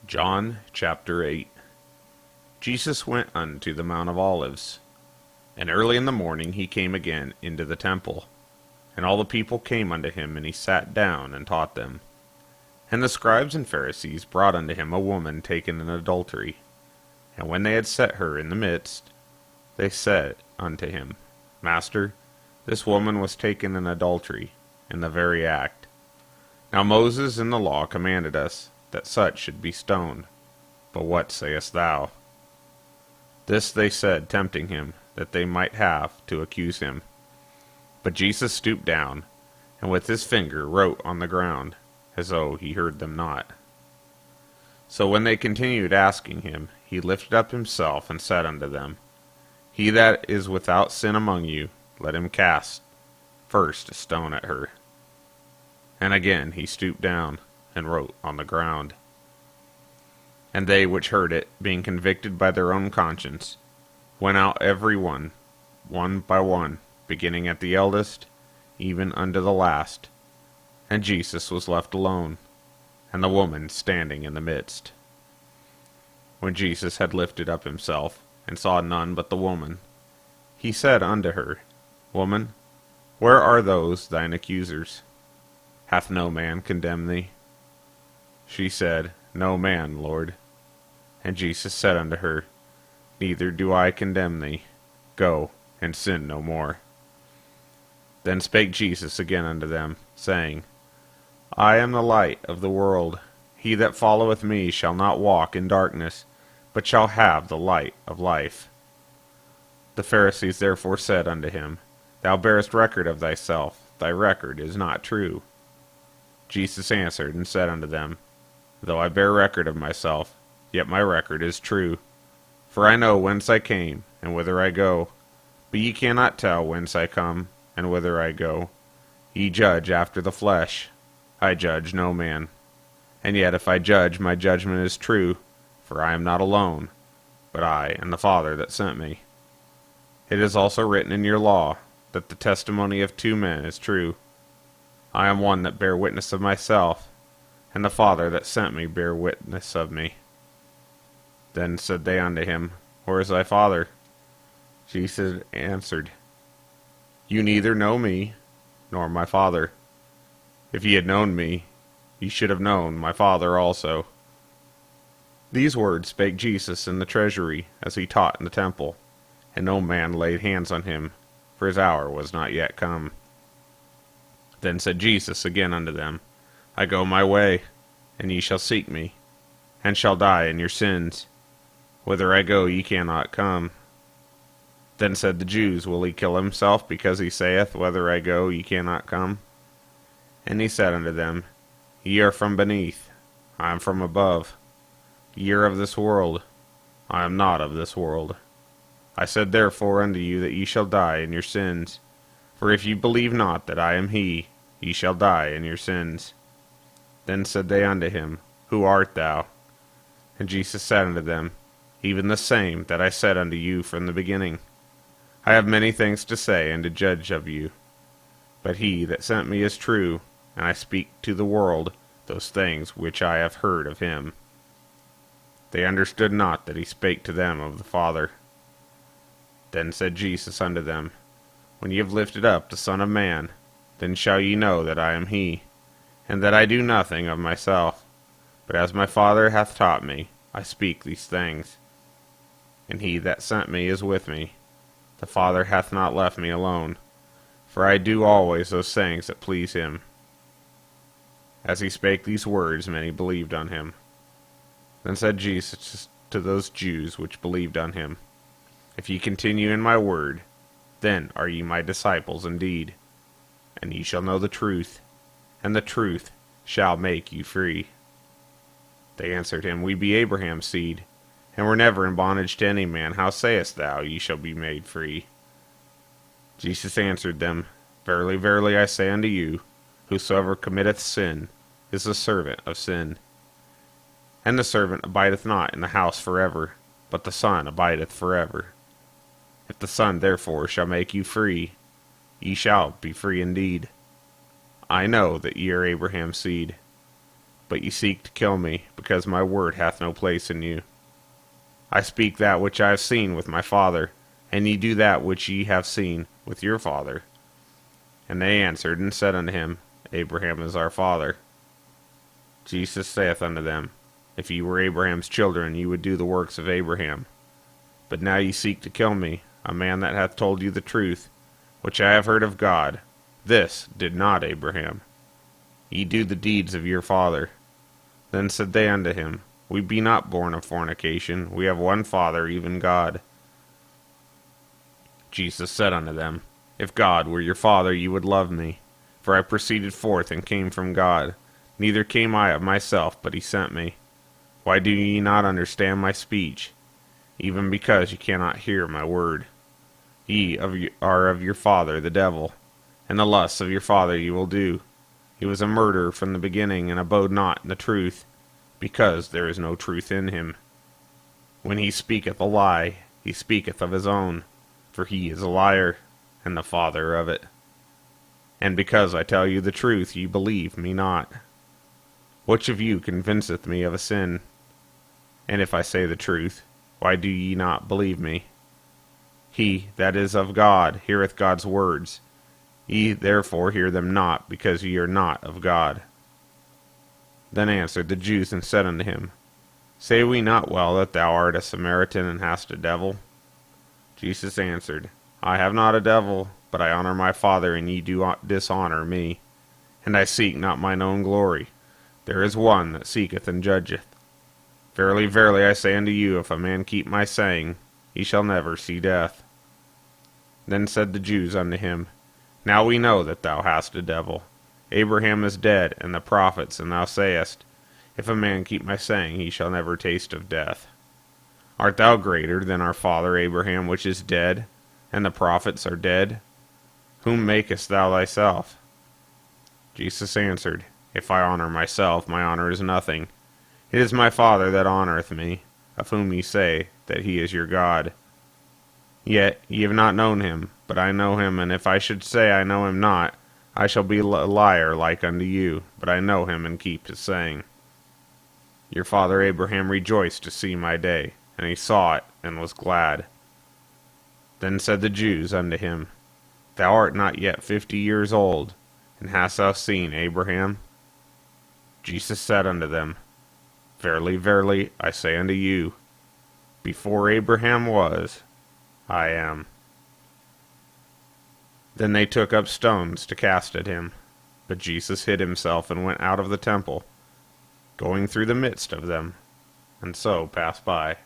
John chapter 8. Jesus went unto the Mount of Olives, and early in the morning he came again into the temple. And all the people came unto him, and he sat down and taught them. And the scribes and Pharisees brought unto him a woman taken in adultery. And when they had set her in the midst, they said unto him, Master, this woman was taken in adultery, in the very act. Now Moses in the law commanded us that such should be stoned. But what sayest thou? This they said, tempting him, that they might have to accuse him. But Jesus stooped down, and with his finger wrote on the ground, as though he heard them not. So when they continued asking him, he lifted up himself and said unto them, He that is without sin among you, let him cast first a stone at her. And again he stooped down, and wrote on the ground. And they which heard it, being convicted by their own conscience, went out every one by one, beginning at the eldest, even unto the last. And Jesus was left alone, and the woman standing in the midst. When Jesus had lifted up himself, and saw none but the woman, he said unto her, Woman, where are those thine accusers? Hath no man condemned thee? She said, No man, Lord. And Jesus said unto her, Neither do I condemn thee. Go, and sin no more. Then spake Jesus again unto them, saying, I am the light of the world. He that followeth me shall not walk in darkness, but shall have the light of life. The Pharisees therefore said unto him, Thou bearest record of thyself, thy record is not true. Jesus answered and said unto them, Though I bear record of myself, yet my record is true. For I know whence I came, and whither I go. But ye cannot tell whence I come, and whither I go. Ye judge after the flesh. I judge no man. And yet if I judge, my judgment is true, for I am not alone, but I and the Father that sent me. It is also written in your law, that the testimony of two men is true. I am one that bear witness of myself, and the Father that sent me bear witness of me. Then said they unto him, Where is thy Father? Jesus answered, You neither know me, nor my Father. If ye had known me, ye should have known my Father also. These words spake Jesus in the treasury, as he taught in the temple, and no man laid hands on him, for his hour was not yet come. Then said Jesus again unto them, I go my way, and ye shall seek me, and shall die in your sins. Whither I go ye cannot come. Then said the Jews, Will he kill himself, because he saith, Whither I go ye cannot come? And he said unto them, Ye are from beneath, I am from above. Ye are of this world, I am not of this world. I said therefore unto you that ye shall die in your sins. For if ye believe not that I am he, ye shall die in your sins. Then said they unto him, Who art thou? And Jesus said unto them, Even the same that I said unto you from the beginning. I have many things to say and to judge of you. But he that sent me is true, and I speak to the world those things which I have heard of him. They understood not that he spake to them of the Father. Then said Jesus unto them, When ye have lifted up the Son of Man, then shall ye know that I am he, and that I do nothing of myself, but as my Father hath taught me, I speak these things. And he that sent me is with me. The Father hath not left me alone, for I do always those things that please him. As he spake these words, many believed on him. Then said Jesus to those Jews which believed on him, If ye continue in my word, then are ye my disciples indeed, and ye shall know the truth, and the truth shall make you free. They answered him, We be Abraham's seed, and were never in bondage to any man. How sayest thou, Ye shall be made free? Jesus answered them, Verily, verily, I say unto you, Whosoever committeth sin is the servant of sin. And the servant abideth not in the house forever, but the Son abideth forever. If the Son therefore shall make you free, ye shall be free indeed. I know that ye are Abraham's seed. but ye seek to kill me, because my word hath no place in you. I speak that which I have seen with my father, and ye do that which ye have seen with your father. And they answered and said unto him, Abraham is our father. Jesus saith unto them, If ye were Abraham's children, ye would do the works of Abraham. But now ye seek to kill me, a man that hath told you the truth, which I have heard of God. This did not Abraham. Ye do the deeds of your father. Then said they unto him, We be not born of fornication, we have one Father, even God. Jesus said unto them, If God were your Father, ye would love me, for I proceeded forth and came from God. Neither came I of myself, but he sent me. Why do ye not understand my speech? Even because ye cannot hear my word. Ye are of your father the devil, and the lusts of your father ye will do. He was a murderer from the beginning, and abode not in the truth, because there is no truth in him. When he speaketh a lie, he speaketh of his own, for he is a liar, and the father of it. And because I tell you the truth, ye believe me not. Which of you convinceth me of a sin? And if I say the truth, why do ye not believe me? He that is of God heareth God's words. Ye therefore hear them not, because ye are not of God. Then answered the Jews and said unto him, Say we not well that thou art a Samaritan and hast a devil? Jesus answered, I have not a devil, but I honor my Father, and ye do dishonor me. And I seek not mine own glory. There is one that seeketh and judgeth. Verily, verily, I say unto you, if a man keep my saying, he shall never see death. Then said the Jews unto him, Now we know that thou hast a devil. Abraham is dead, and the prophets, and thou sayest, If a man keep my saying, he shall never taste of death. Art thou greater than our father Abraham, which is dead, and the prophets are dead? Whom makest thou thyself? Jesus answered, If I honor myself, my honor is nothing. It is my Father that honoreth me, of whom ye say that he is your God. Yet ye have not known him, but I know him, and if I should say I know him not, I shall be a liar like unto you, but I know him and keep his saying. Your father Abraham rejoiced to see my day, and he saw it, and was glad. Then said the Jews unto him, Thou art not yet 50 years old, and hast thou seen Abraham? Jesus said unto them, Verily, verily, I say unto you, before Abraham was, I am. Then they took up stones to cast at him. But Jesus hid himself and went out of the temple, going through the midst of them, and so passed by.